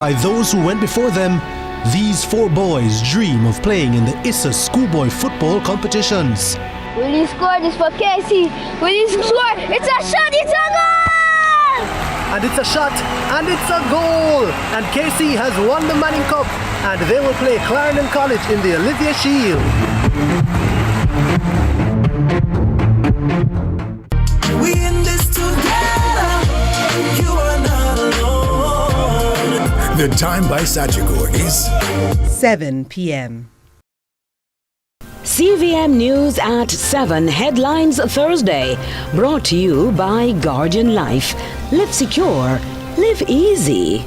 By those who went before them, these four boys dream of playing in the ISA schoolboy football competitions. Will he score this for Casey? Will he score? It's a shot, it's a goal! And it's a shot, and it's a goal! And Casey has won the Manning Cup, and they will play Clarendon College in the Olivia Shield. We in this together, you are not alone. The time by Sagicor is 7 p.m. CVM News at 7 headlines Thursday, brought to you by Guardian Life. Live secure, live easy.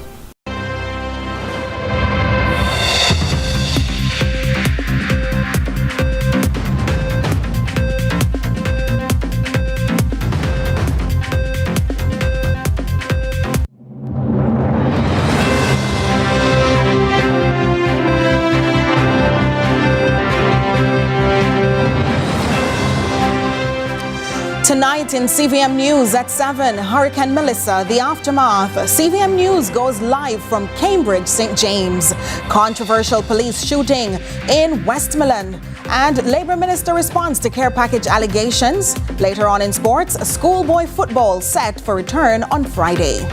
Tonight in CVM News at 7, Hurricane Melissa, the aftermath. CVM News goes live from Cambridge, St. James. Controversial police shooting in Westmoreland. And Labour Minister responds to care package allegations. Later on in sports, schoolboy football set for return on Friday.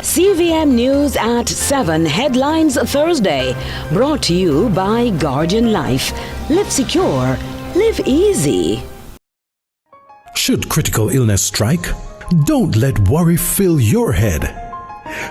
CVM News at 7 headlines Thursday, brought to you by Guardian Life. Live secure, live easy. Should critical illness strike, don't let worry fill your head.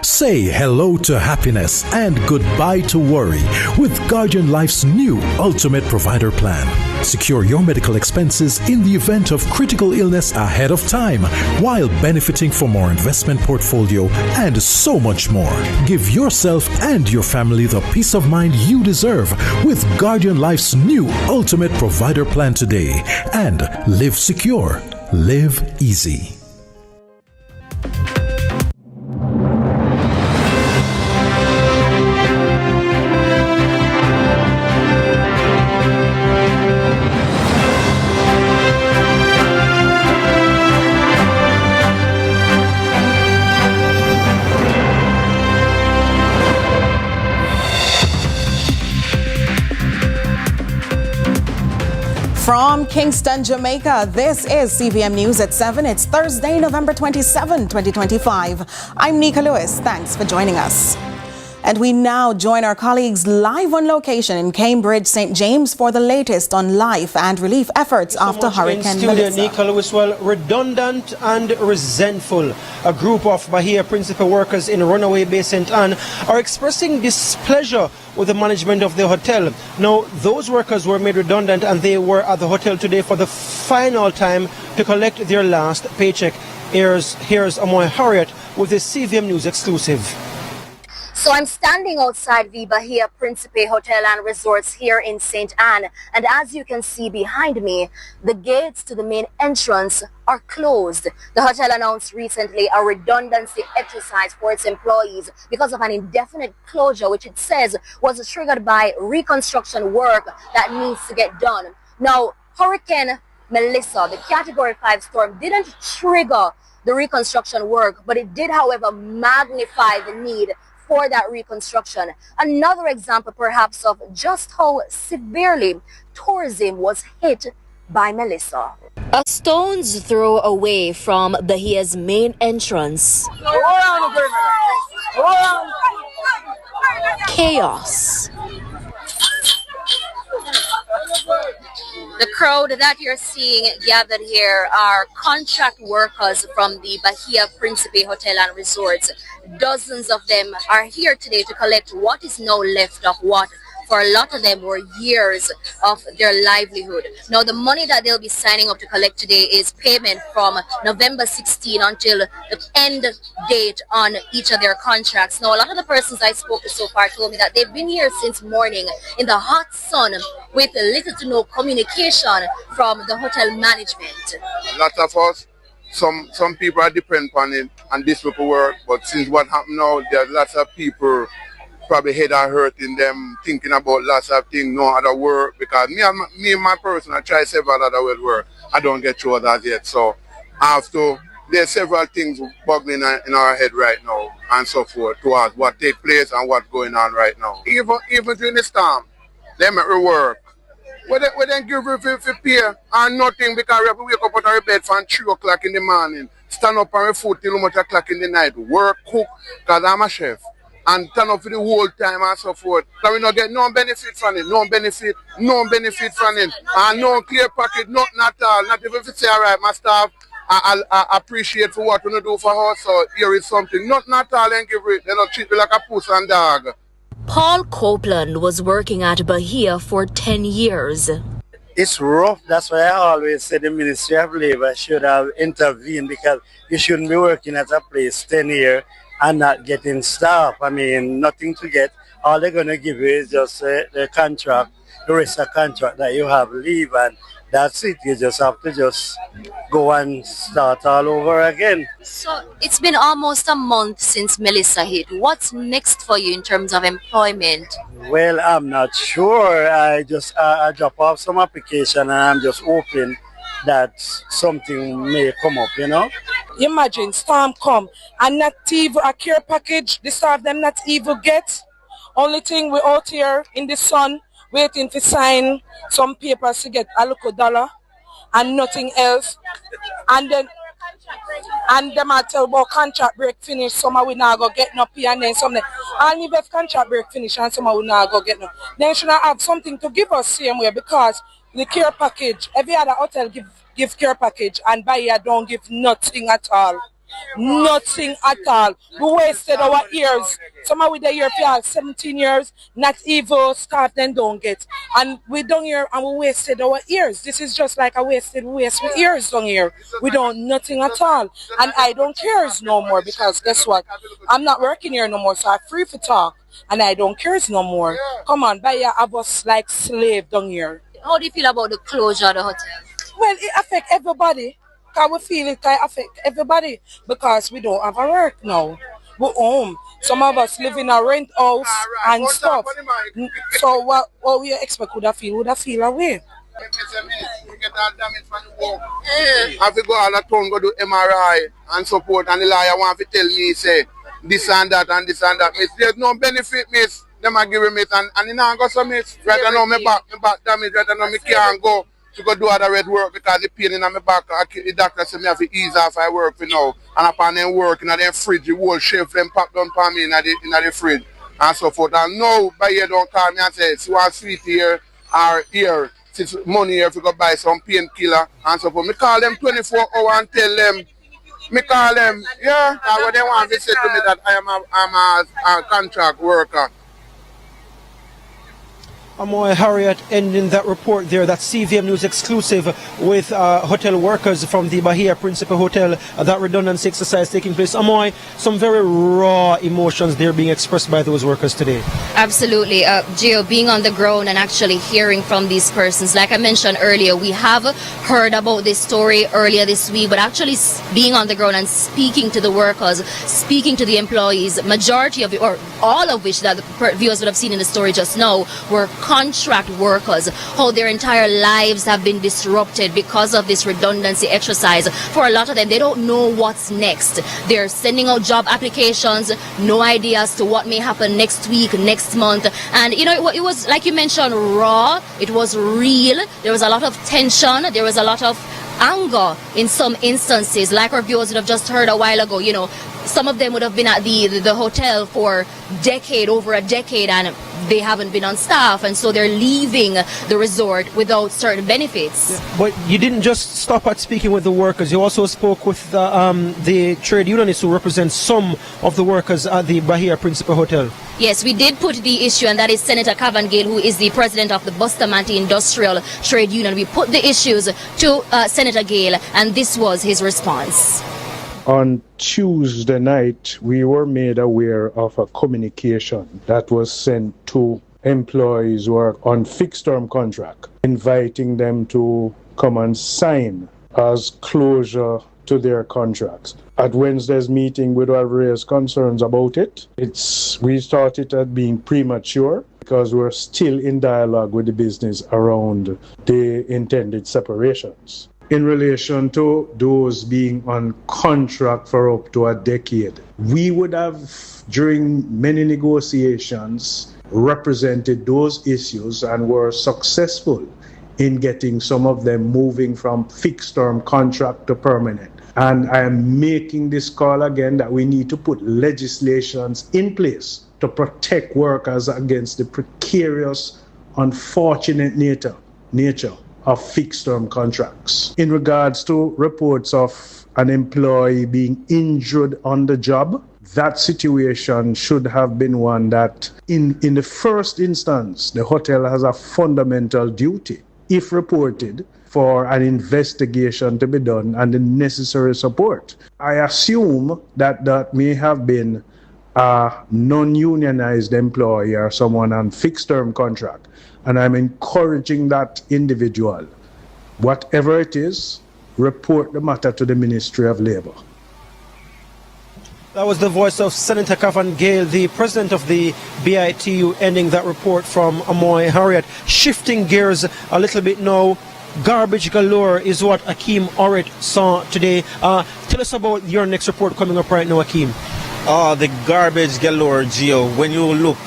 Say hello to happiness and goodbye to worry with Guardian Life's new Ultimate Provider Plan. Secure your medical expenses in the event of critical illness ahead of time, while benefiting from our investment portfolio and so much more. Give yourself and your family the peace of mind you deserve with Guardian Life's new Ultimate Provider Plan today. And live secure, live easy. From Kingston, Jamaica, this is CVM News at 7. It's Thursday, November 27, 2025. I'm Nika Lewis. Thanks for joining us. And we now join our colleagues live on location in Cambridge, St. James for the latest on life and relief efforts after Hurricane Melissa. Nika Lewis, well, redundant and resentful. A group of Bahia principal workers in Runaway Bay, St. Anne are expressing displeasure with the management of the hotel. Now, those workers were made redundant and they were at the hotel today for the final time to collect their last paycheck. Here's Amoy Harriet with the CVM News exclusive. So I'm standing outside the Bahia Principe Hotel and Resorts here in St. Anne, and as you can see behind me, the gates to the main entrance are closed. The hotel announced recently a redundancy exercise for its employees because of an indefinite closure, which it says was triggered by reconstruction work that needs to get done. Now, Hurricane Melissa, the Category 5 storm, didn't trigger the reconstruction work, but it did, however, magnify the need for that reconstruction. Another example perhaps of just how severely tourism was hit by Melissa. A stone's throw away from Bahia's main entrance. Chaos. The crowd that you're seeing gathered here are contract workers from the Bahia Principe Hotel and Resorts. Dozens of them are here today to collect what is now left of what for a lot of them were years of their livelihood. Now the money that they'll be signing up to collect today is payment from November 16 until the end date on each of their contracts. Now a lot of the persons I spoke to so far told me that they've been here since morning in the hot sun with little to no communication from the hotel management. A lot of us some people are dependent on it and this will work. But since what happened now, there are lots of people probably head are hurting them, thinking about lots of things, no other work. Because me and my person, I try several other work. I don't get through that yet. So there's several things bubbling in our head right now and so forth towards what take place and what's going on right now. Even during the storm, they make it work. We then give you for pay and nothing because we have to wake up out of our bed from 3 o'clock in the morning, stand up on our foot till much o'clock in the night, work, cook, because I'm a chef, and turn up for the whole time and so forth. So we don't get no benefit from it, no benefit from it, and no clear package, nothing at all, not even if you say, all right, my staff, I appreciate for what you do for us, so here is something, nothing at all, and give it, they don't treat me like a puss and dog. Paul Copeland was working at Bahia for 10 years. It's rough. That's why I always say the Ministry of Labor should have intervened, because you shouldn't be working at a place 10 years and not getting staff. I mean, nothing to get. All they're going to give you is just the contract, the rest of the contract that you have leave, and that's it. You just have to just go and start all over again. So it's been almost a month since Melissa hit. What's next for you in terms of employment? Well, I'm not sure. I just I drop off some application and I'm just hoping that something may come up, you know. Imagine storm come and not even a care package, the staff them not even get. Only thing we out here in the sun waiting to sign some papers to get a little dollar and nothing else. And then them I tell about contract break finish, some we not go get no pay, and then some and if contract break finish and some we not go get no. Then should not have something to give us same way, because the care package, every other hotel give care package, and Bahia don't give nothing at all. Nothing at all. We wasted our years. Some of we there here for 17 years, not even staff then don't get. And we down here and we wasted our years. This is just like a waste with years down here. We don't nothing at all. And I don't care no more, because guess what? I'm not working here no more, so I'm free to talk. And I don't care no more. Come on, Bahia have us like slave down here. How do you feel about the closure of the hotel? Well, it affects everybody. Because we feel it can affect everybody, because we don't have a work now. We're home. Some of us live in a rent house and stuff. So what we expect would have feel away. Have to go all the town, go do MRI and support, and the lawyer want to tell me, say, this and that and this and that. Miss, there's no benefit, miss. Them are giving me, and you know, I got some miss. Right now, my back damage, right now, I can't go to go do other red work because the pain in my back. The doctor said me have to ease off I work for now. And upon them work in the fridge, the whole shelf them packed down for me in the fridge and so forth. And now, by here don't call me and say, you want sweet here or here, since money here if you go buy some painkiller and so forth. Me call them 24 hours and tell them, yeah, and what they want to say to me that I'm a contract worker. Amoy Harriet ending that report there. That's CVM News exclusive with hotel workers from the Bahia Principal Hotel. That redundancy exercise taking place. Amoy, some very raw emotions there being expressed by those workers today. Absolutely. Gio, being on the ground and actually hearing from these persons. Like I mentioned earlier, we have heard about this story earlier this week, but actually being on the ground and speaking to the workers, speaking to the employees, majority of it, or all of which that the viewers would have seen in the story just now, were contract workers, how their entire lives have been disrupted because of this redundancy exercise. For a lot of them, they don't know what's next. They're sending out job applications, no idea as to what may happen next week, next month. And you know, it was, like you mentioned, raw. It was real. There was a lot of tension. There was a lot of anger in some instances, like our viewers would have just heard a while ago. You know, some of them would have been at the hotel for over a decade, and they haven't been on staff, and so they're leaving the resort without certain benefits. Yeah, but you didn't just stop at speaking with the workers. You also spoke with the trade unionists who represent some of the workers at the Bahia Principal Hotel. Yes, we did put the issue, and that is Senator Cavan Gale, who is the president of the Bustamante Industrial Trade Union. We put the issues to Senator Gale, and this was his response. On Tuesday night, we were made aware of a communication that was sent to employees who are on fixed-term contract, inviting them to come and sign as closure to their contracts. At Wednesday's meeting, we have raised concerns about it. We thought it as being premature because we're still in dialogue with the business around the intended separations. In relation to those being on contract for up to a decade, we would have, during many negotiations, represented those issues and were successful in getting some of them moving from fixed-term contract to permanent. And I am making this call again that we need to put legislations in place to protect workers against the precarious, unfortunate nature of fixed-term contracts. In regards to reports of an employee being injured on the job, that situation should have been one that, in the first instance, the hotel has a fundamental duty, if reported, for an investigation to be done and the necessary support. I assume that that may have been a non-unionized employee or someone on fixed-term contract, and I'm encouraging that individual, whatever it is, report the matter to the Ministry of Labour. That was the voice of Senator Cavan Gale, the president of the BITU, ending that report from Amoy Harriet. Shifting gears a little bit now, garbage galore is what Akeem Orit saw today. Tell us about your next report coming up right now, Akeem. The garbage galore, Gio. When you look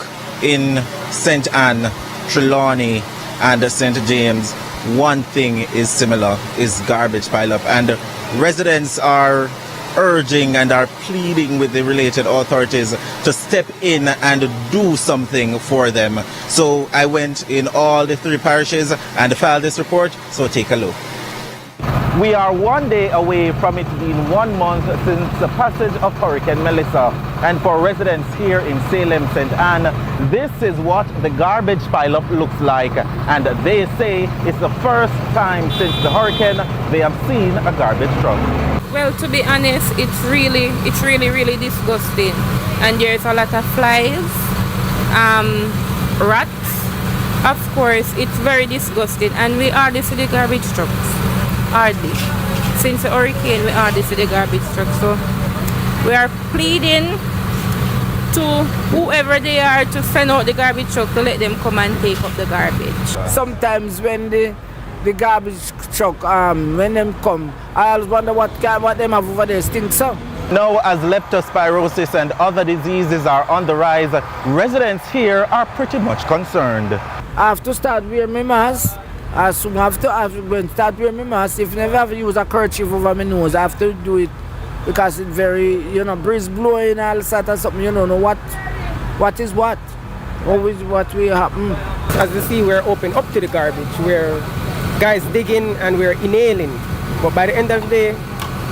in St. Anne, Trelawney and St. James, one thing is similar, is garbage pile up, and residents are urging and are pleading with the related authorities to step in and do something for them. So I went in all the 3 parishes and filed this report, so take a look. We are 1 day away from it being 1 month since the passage of Hurricane Melissa. And for residents here in Salem, St. Anne, this is what the garbage pileup looks like. And they say it's the first time since the hurricane they have seen a garbage truck. Well, to be honest, it's really disgusting. And there's a lot of flies, rats. Of course, it's very disgusting. And we hardly see the garbage trucks. Hardly. Since the hurricane, we hardly see the garbage trucks. So we are pleading to whoever they are to send out the garbage truck to let them come and take up the garbage. Sometimes when the garbage truck, when them come, I always wonder what them have over there stinks up. Now, as leptospirosis and other diseases are on the rise, residents here are pretty much concerned. I have to start wearing my mask. I soon have to start wearing my mask. If I never have to use a kerchief over my nose, I have to do it because it's very, breeze blowing, all sort of something, know what is what. Always what will happen. As you see, we're open up to the garbage. We're guys digging and we're inhaling. But by the end of the day,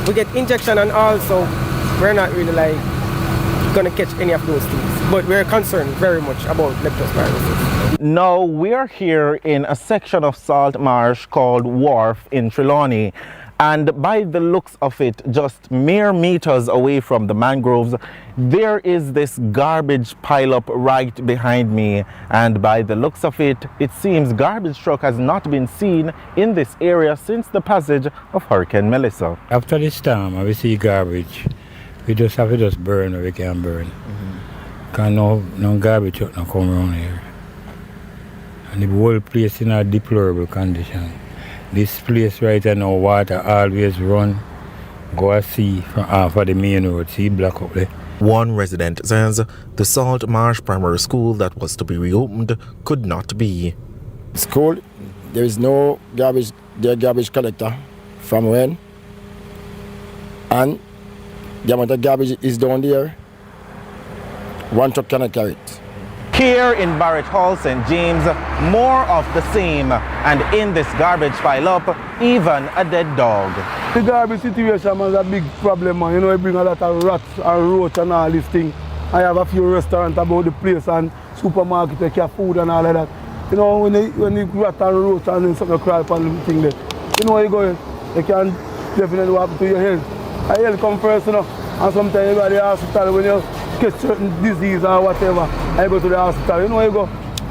we get injection and all, so we're not really gonna catch any of those things. But we're concerned very much about leptospirosis. Now we're here in a section of salt marsh called Wharf in Trelawney. And by the looks of it, just mere meters away from the mangroves, there is this garbage pileup right behind me. And by the looks of it, it seems garbage truck has not been seen in this area since the passage of Hurricane Melissa. After the storm, we see garbage. We just have to burn what we can burn. Because no garbage truck no come around here. And the whole place in a deplorable condition. This place right now, water always run, go and see for the main road, see black up there. One resident says the Salt Marsh Primary School that was to be reopened could not be. School, there is no garbage collector from when, and the amount of garbage is down there, one truck cannot carry it. Here in Barrett Hall, St. James, more of the same. And in this garbage pile up, even a dead dog. The garbage situation is a big problem, man. It brings a lot of rats and roaches and all this thing. I have a few restaurants about the place and supermarket that carry food and all of that. When the rat and roach and something crawl upon the thing there, where you going, you can definitely happen to your health. Your health come first, and sometimes you go to the hospital when you get certain disease or whatever, I go to the hospital. You go,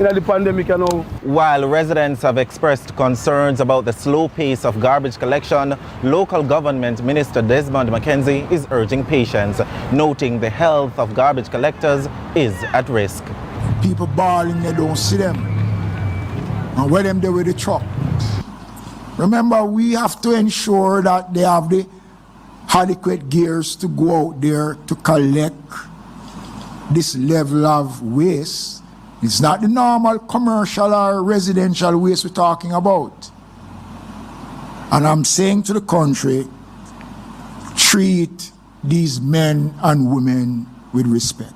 the pandemic, you know. While residents have expressed concerns about the slow pace of garbage collection, local government Minister Desmond McKenzie is urging patience, noting the health of garbage collectors is at risk. People bawling, they don't see them. And where them there with the truck. Remember, we have to ensure that they have the adequate gears to go out there to collect this level of waste. It's not the normal commercial or residential waste we're talking about. And I'm saying to the country, treat these men and women with respect.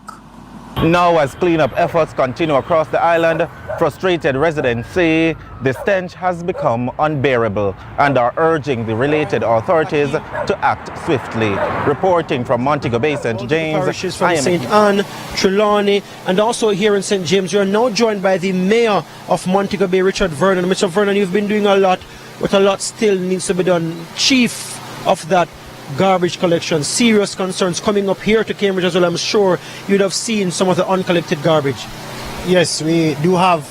Now, as cleanup efforts continue across the island, frustrated residents say the stench has become unbearable and are urging the related authorities to act swiftly. Reporting from Montego Bay, St. James, parishes from St. Anne, Trelawney, and also here in St. James. You are now joined by the Mayor of Montego Bay, Richard Vernon. Mr. Vernon, you've been doing a lot, but a lot still needs to be done. Chief of that garbage collection, serious concerns coming up here to Cambridge as well. I'm sure you'd have seen some of the uncollected garbage. Yes, we do have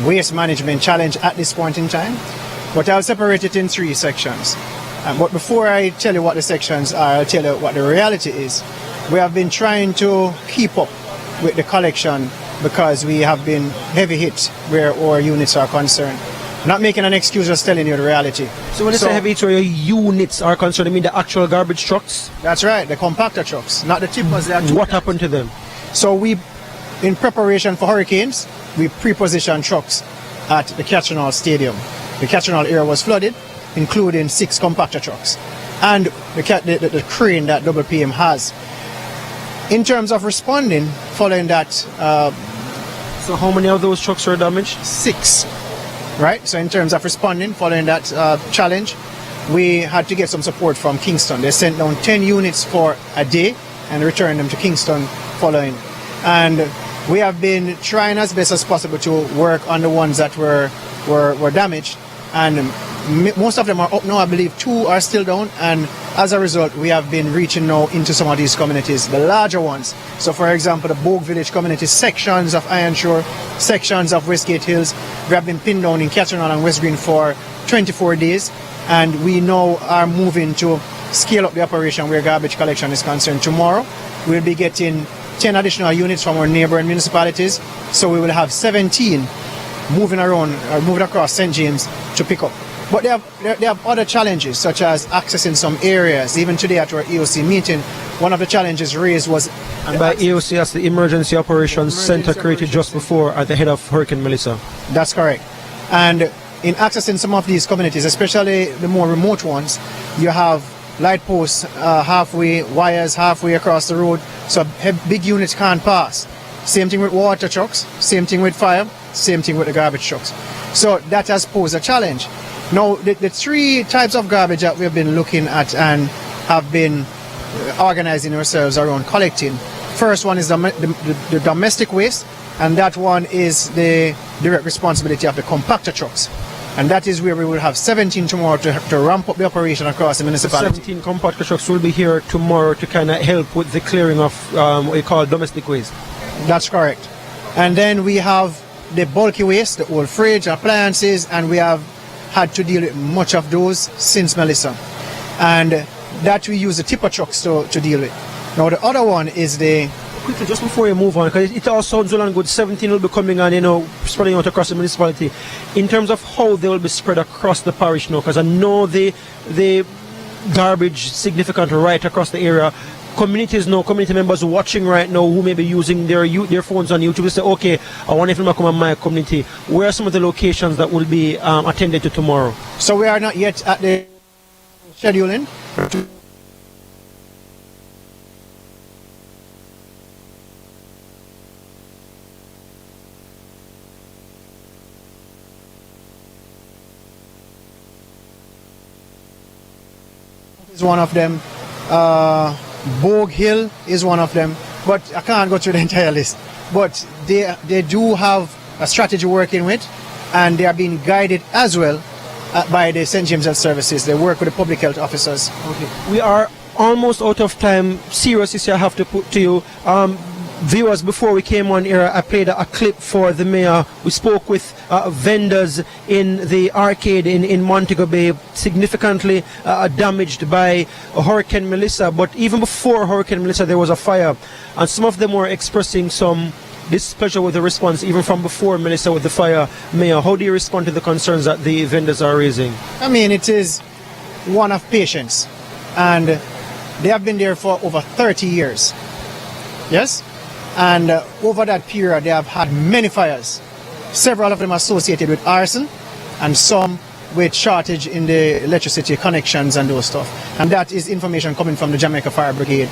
waste management challenge at this point in time, but I'll separate it in 3 sections. But before I tell you what the sections are, I'll tell you what the reality is. We have been trying to keep up with the collection because we have been heavy hit where our units are concerned. Not making an excuse, just telling you the reality. So when you say heavy hit where your units are concerned, I mean the actual garbage trucks? That's right, the compactor trucks, not the tippers. What happened to them? So we, in preparation for hurricanes, we pre-positioned trucks at the Catchinall Stadium. The Catchinall area was flooded, including 6 compactor trucks, and the crane that PM has. In terms of responding, following that... so how many of those trucks were damaged? 6. Right, so in terms of responding, following that challenge, we had to get some support from Kingston. They sent down 10 units for a day and returned them to Kingston following. And we have been trying as best as possible to work on the ones that were damaged. And most of them are up now. I believe 2 are still down. And as a result, we have been reaching now into some of these communities, the larger ones. So for example, the Bogue Village community, sections of Ironshore, sections of Westgate Hills. We have been pinned down in Catchinall and West Green for 24 days. And we now are moving to scale up the operation where garbage collection is concerned. Tomorrow, we'll be getting 10 additional units from our neighboring municipalities. So we will have 17 moving across St. James to pick up. But they have other challenges, such as accessing some areas. Even today at our EOC meeting, one of the challenges raised was... And by EOC, that's the Emergency Operations Center created just before at the head of Hurricane Melissa. That's correct. And in accessing some of these communities, especially the more remote ones, you have light posts halfway, wires halfway across the road, so big units can't pass. Same thing with water trucks, same thing with fire, same thing with the garbage trucks. So that has posed a challenge. Now, the 3 types of garbage that we've been looking at and have been organizing ourselves around collecting. First one is the domestic waste, and that one is the direct responsibility of the compactor trucks. And that is where we will have 17 tomorrow to ramp up the operation across the municipality. 17 compactor trucks will be here tomorrow to kind of help with the clearing of what we call domestic waste. That's correct. And then we have the bulky waste, the old fridge, appliances, and we have had to deal with much of those since Melissa. And that we use the tipper trucks to deal with. Now the other one is the... Quickly, just before you move on, because it all sounds well and good, 17 will be coming and, spreading out across the municipality. In terms of how they will be spread across the parish now, because I know the garbage significant right across the area. Communities now, community members watching right now who may be using their phones on YouTube, they say, okay, I want to film come on my community. Where are some of the locations that will be attended to tomorrow? So we are not yet at the scheduling. Is one of them. Bogue Hill is one of them, but I can't go through the entire list. But they do have a strategy working with, and they are being guided as well by the St. James Health Services. They work with the public health officers. Okay. We are almost out of time. Seriously, I have to put to you, Viewers, before we came on here, I played a clip for the mayor. We spoke with vendors in the arcade in Montego Bay, significantly damaged by Hurricane Melissa. But even before Hurricane Melissa, there was a fire, and some of them were expressing some displeasure with the response, even from before Melissa with the fire. Mayor, how do you respond to the concerns that the vendors are raising? I mean, it is one of patience, and they have been there for over 30 years. Yes? And over that period, they have had many fires. Several of them associated with arson, and some with shortage in the electricity connections and those stuff. And that is information coming from the Jamaica Fire Brigade.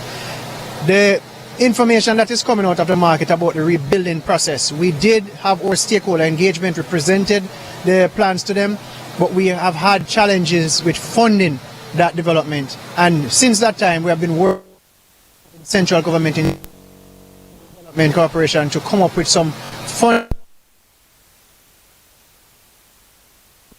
The information that is coming out of the market about the rebuilding process, we did have our stakeholder engagement. We presented the plans to them, but we have had challenges with funding that development. And since that time, we have been working with central government in Development Corporation to come up with some fund.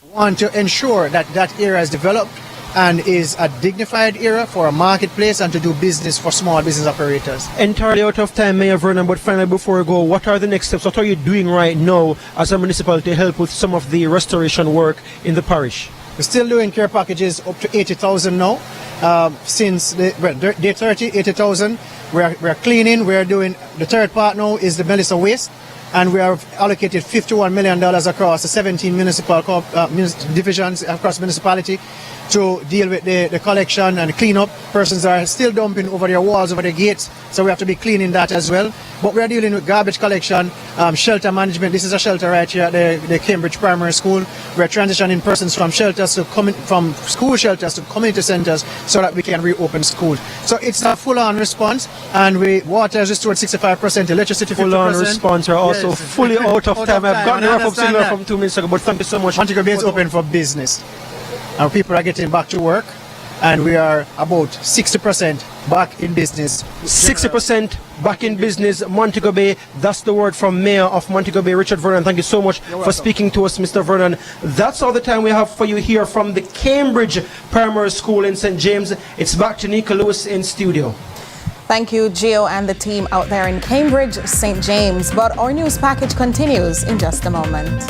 We want to ensure that that area is developed and is a dignified area for a marketplace and to do business for small business operators. Entirely out of time, Mayor Vernon, but finally before we go, what are the next steps? What are you doing right now as a municipality to help with some of the restoration work in the parish? We're still doing care packages up to 80,000 now. Since day 30, 80,000. We're cleaning. We're doing, the third part now is the Melissa Waste, and we have allocated $51 million across the 17 municipal divisions across municipality to deal with the collection and clean up. Persons are still dumping over their walls, over the gates, so we have to be cleaning that as well. But we are dealing with garbage collection, shelter management. This is a shelter right here at the Cambridge Primary School. We're transitioning persons from shelters to from school shelters to community centers so that we can reopen schools. So it's a full-on response, and water is restored 65%, electricity 50%. Full-on response. Are also yes. Fully out of time. I've gotten a wrap-up signal from 2 minutes ago, but thank you so much. Montego Bay is open for business. Our people are getting back to work, and we are about 60% back in business. 60% back in business, Montego Bay. That's the word from Mayor of Montego Bay, Richard Vernon. Thank you so much for speaking to us, Mr. Vernon. That's all the time we have for you here from the Cambridge Primary School in St. James. It's back to Nika Lewis in studio. Thank you, Gio, and the team out there in Cambridge, St. James. But our news package continues in just a moment.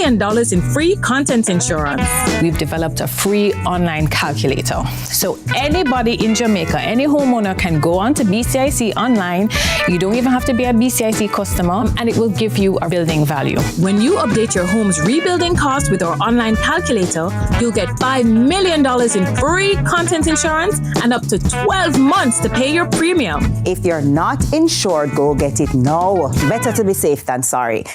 $1 in free content insurance. We've developed a free online calculator. So anybody in Jamaica, any homeowner can go on to BCIC online. You don't even have to be a BCIC customer, and it will give you a building value. When you update your home's rebuilding cost with our online calculator, you'll get $5 million in free content insurance and up to 12 months to pay your premium. If you're not insured, go get it now. Better to be safe than sorry.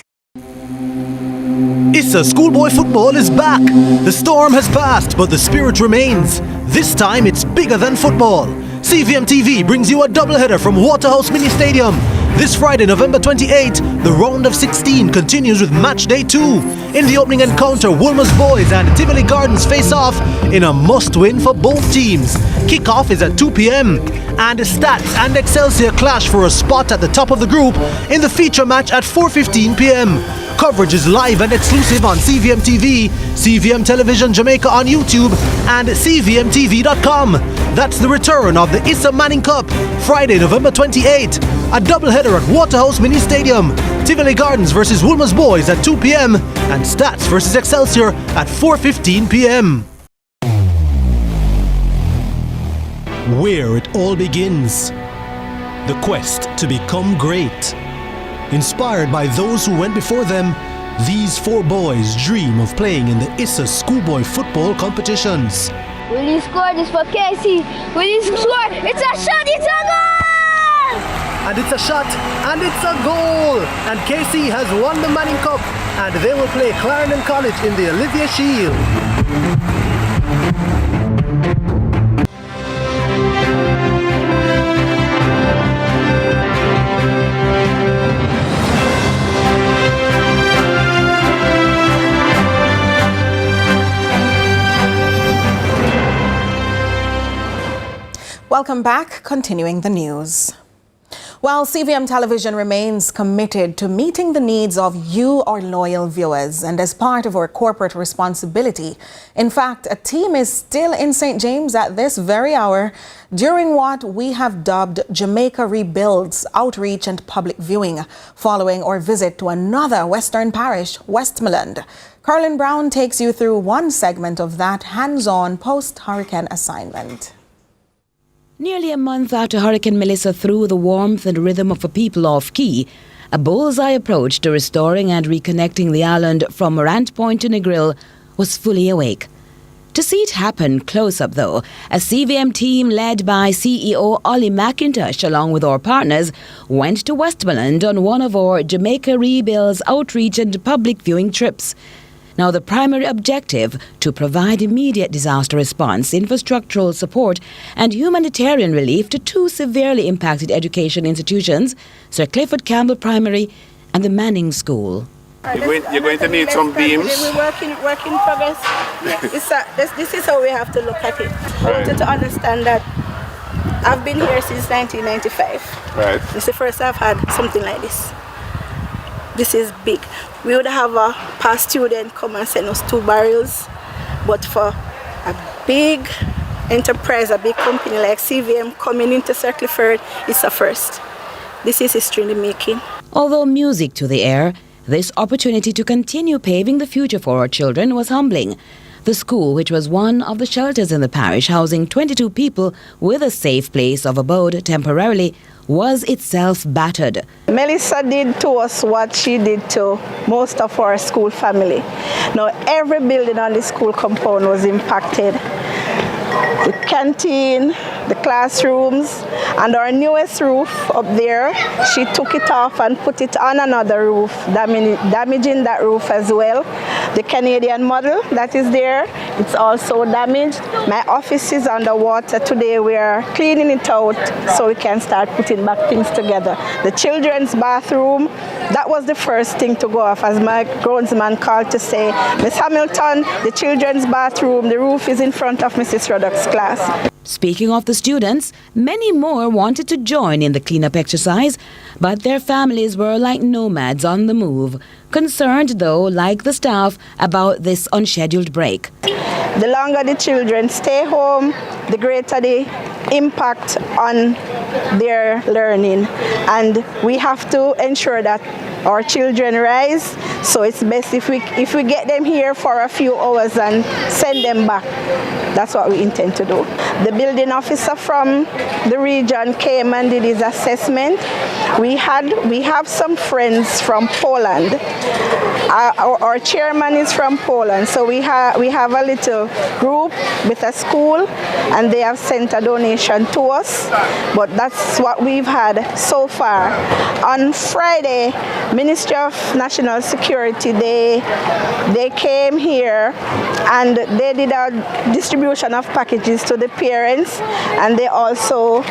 Issa Schoolboy Football is back. The storm has passed, but the spirit remains. This time it's bigger than football. CVM TV brings you a doubleheader from Waterhouse Mini Stadium. This Friday, November 28, the round of 16 continues with match day 2. In the opening encounter, Woolmer's Boys and Tivoli Gardens face off in a must-win for both teams. Kickoff is at 2 p.m. and Stats and Excelsior clash for a spot at the top of the group in the feature match at 4:15 p.m. Coverage is live and exclusive on CVM TV, CVM Television Jamaica on YouTube, and CVMTV.com. That's the return of the Issa Manning Cup, Friday, November 28. A doubleheader at Waterhouse Mini Stadium. Tivoli Gardens versus Woolmer's Boys at 2 p.m. and Stats versus Excelsior at 4:15 p.m. Where it all begins. The quest to become great. Inspired by those who went before them, these 4 boys dream of playing in the Issa Schoolboy Football competitions. Will he score this for Casey? Will he score? It's a shot, it's a goal! And it's a shot, and it's a goal! And Casey has won the Manning Cup, and they will play Clarendon College in the Olivia Shield. Welcome back. Continuing the news. While CVM Television remains committed to meeting the needs of you, our loyal viewers, and as part of our corporate responsibility, in fact, a team is still in St. James at this very hour during what we have dubbed Jamaica Rebuilds outreach and public viewing, following our visit to another Western parish, Westmoreland. Carlin Brown takes you through one segment of that hands-on post-hurricane assignment. Nearly a month after Hurricane Melissa threw the warmth and rhythm of a people off key, a bullseye approach to restoring and reconnecting the island from Morant Point to Negril was fully awake. To see it happen close up, though, a CVM team led by CEO Ollie McIntosh along with our partners went to Westmoreland on one of our Jamaica Rebuilds outreach and public viewing trips. Now, the primary objective, to provide immediate disaster response, infrastructural support and humanitarian relief to two severely impacted education institutions, Sir Clifford Campbell Primary and the Manning School. You're going to need some beams. We're work in progress. This is how we have to look at it. I want you to understand that I've been here since 1995. Right. This is the first I've had something like this. This is big. We would have a past student come and send us 2 barrels, but for a big enterprise, a big company like CVM coming into Sir Clifford, it's a first. This is history in the making. Although music to the air, this opportunity to continue paving the future for our children was humbling. The school, which was one of the shelters in the parish housing 22 people with a safe place of abode temporarily, was itself battered. Melissa did to us what she did to most of our school family. Now, every building on the school compound was impacted. The canteen, the classrooms, and our newest roof up there, she took it off and put it on another roof, damaging that roof as well. The Canadian model that is there, it's also damaged. My office is underwater today. We are cleaning it out so we can start putting back things together. The children's bathroom, that was the first thing to go off, as my groundsman called to say, Miss Hamilton, the children's bathroom, the roof is in front of Mrs. Ruddock's class. Speaking of the students, many more wanted to join in the cleanup exercise, but their families were like nomads on the move, concerned though, like the staff, about this unscheduled break. The longer the children stay home, the greater the impact on their learning, and we have to ensure that our children rise, so it's best if we get them here for a few hours and send them back. That's what we intend to do. The building officer from the region came and did his assessment. We have some friends from Poland. Our chairman is from Poland, so we have a little group with a school, and they have sent a donation to us, but that's what we've had so far. On Friday, Ministry of National Security, they came here and they did a distribution of packages to the parents, and they also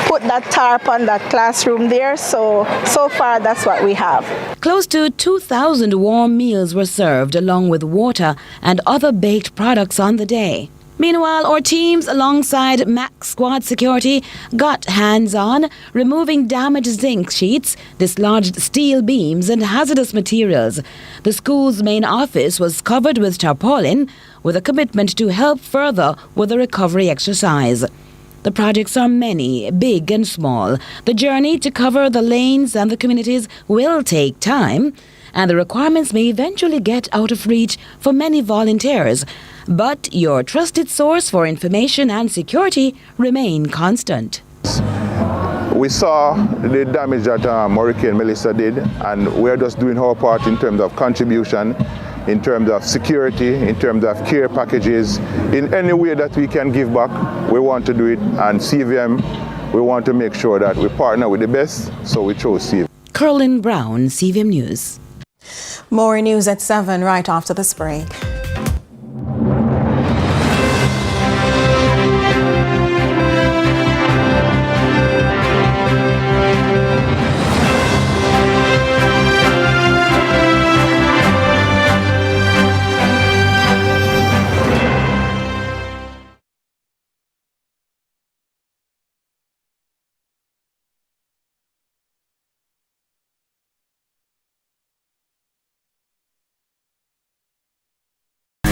put that tarp on that classroom there. So far that's what we have. Close to 2,000 warm meals were served along with water and other baked products on the day. Meanwhile, our teams alongside MAC Squad Security got hands-on, removing damaged zinc sheets, dislodged steel beams and hazardous materials. The school's main office was covered with tarpaulin, with a commitment to help further with the recovery exercise. The projects are many, big and small. The journey to cover the lanes and the communities will take time, and the requirements may eventually get out of reach for many volunteers. But your trusted source for information and security remain constant. We saw the damage that Hurricane Melissa did, and we're just doing our part in terms of contribution, in terms of security, in terms of care packages. In any way that we can give back, we want to do it. And CVM, we want to make sure that we partner with the best, so we chose CVM. Carlin Brown, CVM News. More news at 7 right after this break.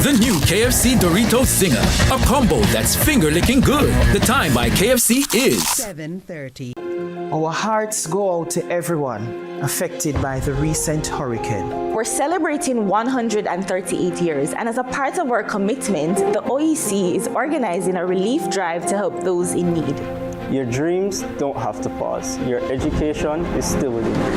The new KFC Dorito Zinger, a combo that's finger-licking good. The time by KFC is 7:30. Our hearts go out to everyone affected by the recent hurricane. We're celebrating 138 years, and as a part of our commitment, the OEC is organizing a relief drive to help those in need. Your dreams don't have to pause. Your education is still within you.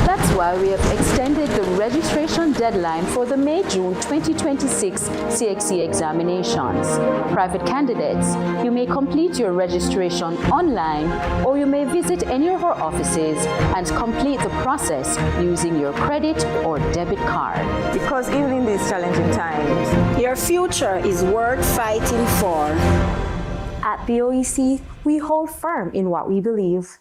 That's why we have extended the registration deadline for the May-June 2026 CXC examinations. Private candidates, you may complete your registration online, or you may visit any of our offices and complete the process using your credit or debit card. Because even in these challenging times, your future is worth fighting for. At the OEC, we hold firm in what we believe.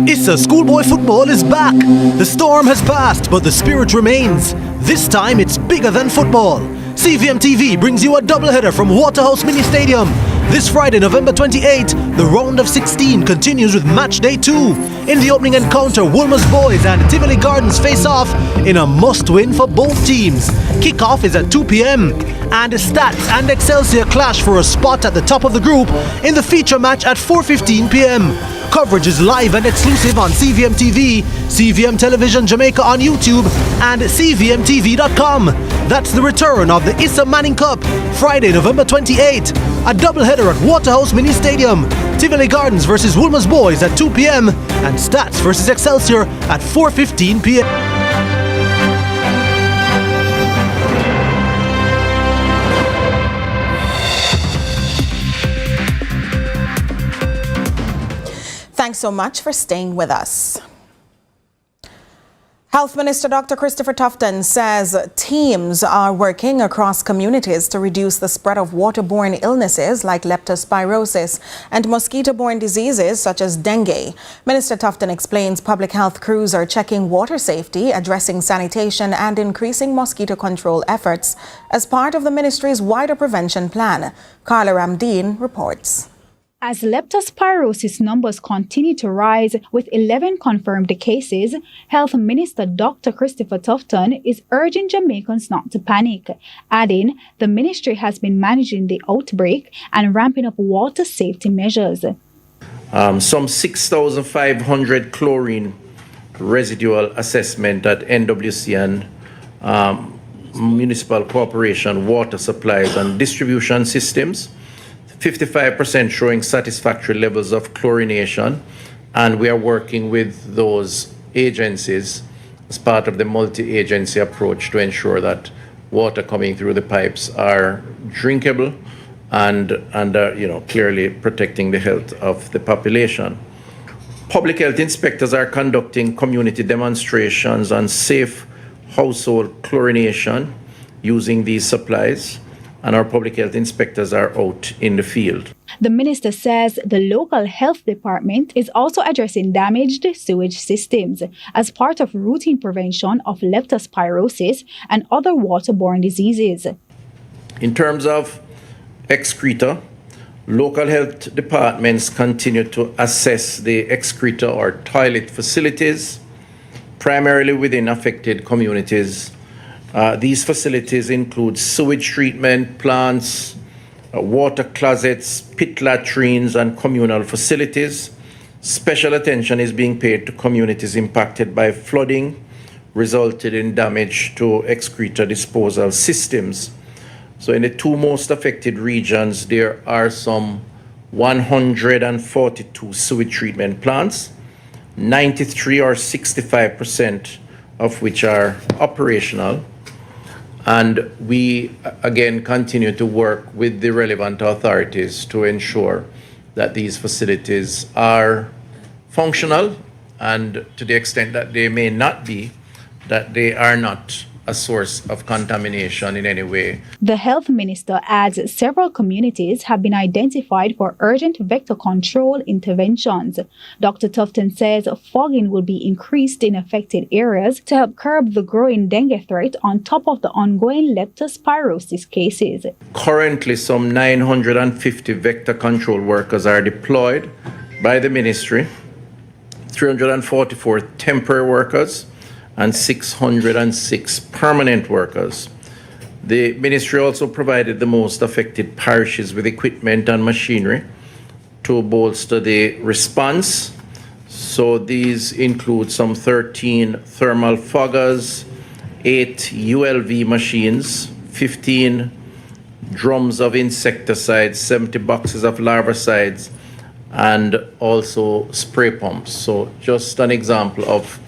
Issa schoolboy football is back. The storm has passed, but the spirit remains. This time it's bigger than football. CVM TV brings you a doubleheader from Waterhouse Mini Stadium. This Friday, November 28, the round of 16 continues with match day 2. In the opening encounter, Woolmer's Boys and Tivoli Gardens face off in a must-win for both teams. Kickoff is at 2 p.m. and Stats and Excelsior clash for a spot at the top of the group in the feature match at 4:15 p.m. Coverage is live and exclusive on CVM TV, CVM Television Jamaica on YouTube, and CVMTV.com. That's the return of the Issa Manning Cup, Friday, November 28. A doubleheader at Waterhouse Mini Stadium. Tivoli Gardens versus Woolmer's Boys at 2 p.m. and Stats versus Excelsior at 4:15 p.m. Thanks so much for staying with us. Health Minister Dr. Christopher Tufton says teams are working across communities to reduce the spread of waterborne illnesses like leptospirosis and mosquito-borne diseases such as dengue. Minister Tufton explains public health crews are checking water safety, addressing sanitation and increasing mosquito control efforts as part of the ministry's wider prevention plan. Carla Ramdeen reports. As leptospirosis numbers continue to rise with 11 confirmed cases, Health Minister Dr. Christopher Tufton is urging Jamaicans not to panic, adding the ministry has been managing the outbreak and ramping up water safety measures. Some 6,500 chlorine residual assessment at NWC and Municipal Corporation water supplies and distribution systems. 55% showing satisfactory levels of chlorination, and we are working with those agencies as part of the multi-agency approach to ensure that water coming through the pipes are drinkable and clearly protecting the health of the population. Public health inspectors are conducting community demonstrations on safe household chlorination using these supplies, and our public health inspectors are out in the field. The minister says the local health department is also addressing damaged sewage systems as part of routine prevention of leptospirosis and other waterborne diseases. In terms of excreta, local health departments continue to assess the excreta or toilet facilities, primarily within affected communities. These facilities include sewage treatment plants, water closets, pit latrines, and communal facilities. Special attention is being paid to communities impacted by flooding, resulted in damage to excreta disposal systems. So in the two most affected regions, there are some 142 sewage treatment plants, 93 or 65% of which are operational. And we, again, continue to work with the relevant authorities to ensure that these facilities are functional, and to the extent that they may not be, that they are not a source of contamination in any way. The health minister adds several communities have been identified for urgent vector control interventions. Dr. Tufton says fogging will be increased in affected areas to help curb the growing dengue threat on top of the ongoing leptospirosis cases. Currently, some 950 vector control workers are deployed by the ministry, 344 temporary workers, and 606 permanent workers. The ministry also provided the most affected parishes with equipment and machinery to bolster the response. So these include some 13 thermal foggers, 8 ULV machines, 15 drums of insecticides, 70 boxes of larvicides, and also spray pumps. So just an example of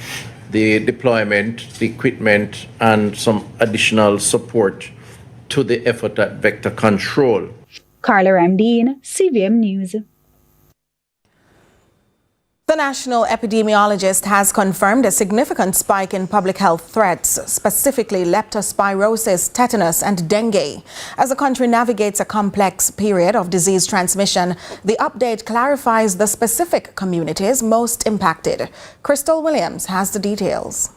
the deployment, the equipment, and some additional support to the effort at vector control. Carla Ramdeen, CVM News. The national epidemiologist has confirmed a significant spike in public health threats, specifically leptospirosis, tetanus, and dengue. As the country navigates a complex period of disease transmission, the update clarifies the specific communities most impacted. Crystal Williams has the details.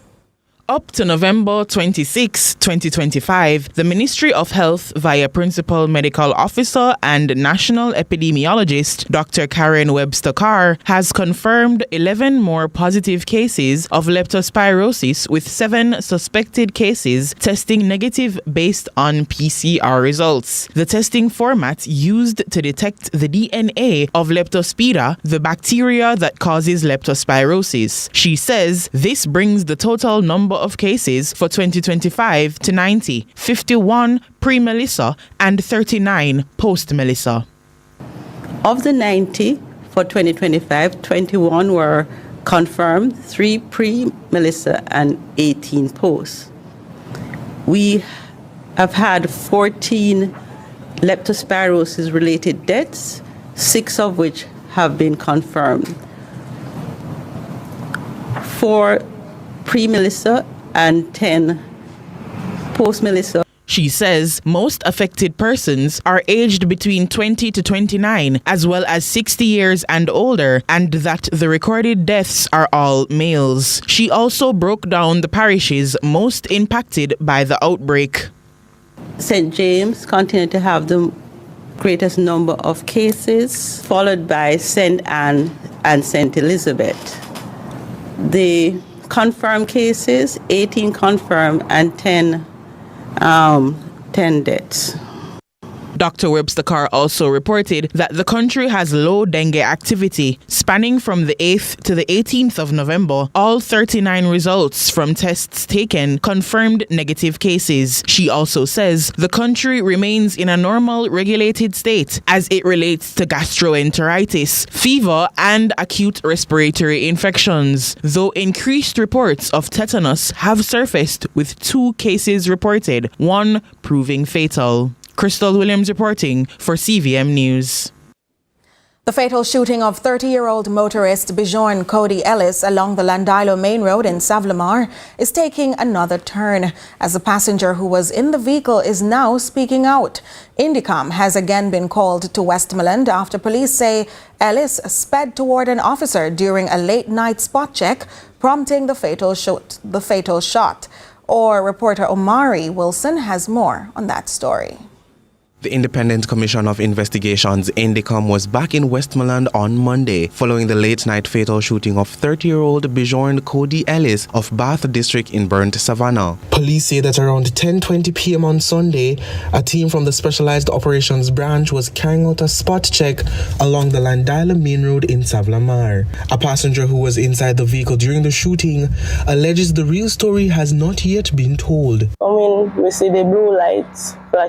Up to November 26, 2025, the Ministry of Health, via Principal Medical Officer and National Epidemiologist Dr. Karen Webster-Carr, has confirmed 11 more positive cases of leptospirosis, with 7 suspected cases testing negative based on PCR results. The testing format used to detect the DNA of Leptospira, the bacteria that causes leptospirosis. She says this brings the total number of cases for 2025 to 90, 51 pre-Melissa and 39 post-Melissa. Of the 90 for 2025, 21 were confirmed, 3 pre-Melissa and 18 post. We have had 14 leptospirosis related deaths, 6 of which have been confirmed. 4 pre-Melissa and 10 post-Melissa. She says most affected persons are aged between 20 to 29, as well as 60 years and older, and that the recorded deaths are all males. She also broke down the parishes most impacted by the outbreak. St. James continued to have the greatest number of cases, followed by St. Anne and St. Elizabeth. The confirmed cases, 18 confirmed and 10 deaths. Dr. Webster-Carr also reported that the country has low dengue activity. Spanning from the 8th to the 18th of November, all 39 results from tests taken confirmed negative cases. She also says the country remains in a normal regulated state as it relates to gastroenteritis, fever, and acute respiratory infections, though increased reports of tetanus have surfaced, with 2 cases reported, 1 proving fatal. Crystal Williams reporting for CVM News. The fatal shooting of 30-year-old motorist Bjorn Cody Ellis along the Landilo Main Road in Savlamar is taking another turn, as the passenger who was in the vehicle is now speaking out. Indicom has again been called to Westmoreland after police say Ellis sped toward an officer during a late-night spot check, prompting the fatal shot. Or reporter Omari Wilson has more on that story. The Independent Commission of Investigations, Indicom, was back in Westmoreland on Monday following the late-night fatal shooting of 30-year-old Bjorn Cody Ellis of Bath District in Burnt Savannah. Police say that around 10:20 p.m. on Sunday, a team from the Specialized Operations Branch was carrying out a spot check along the Landilo Main Road in Savlamar. A passenger who was inside the vehicle during the shooting alleges the real story has not yet been told. We see the blue lights flash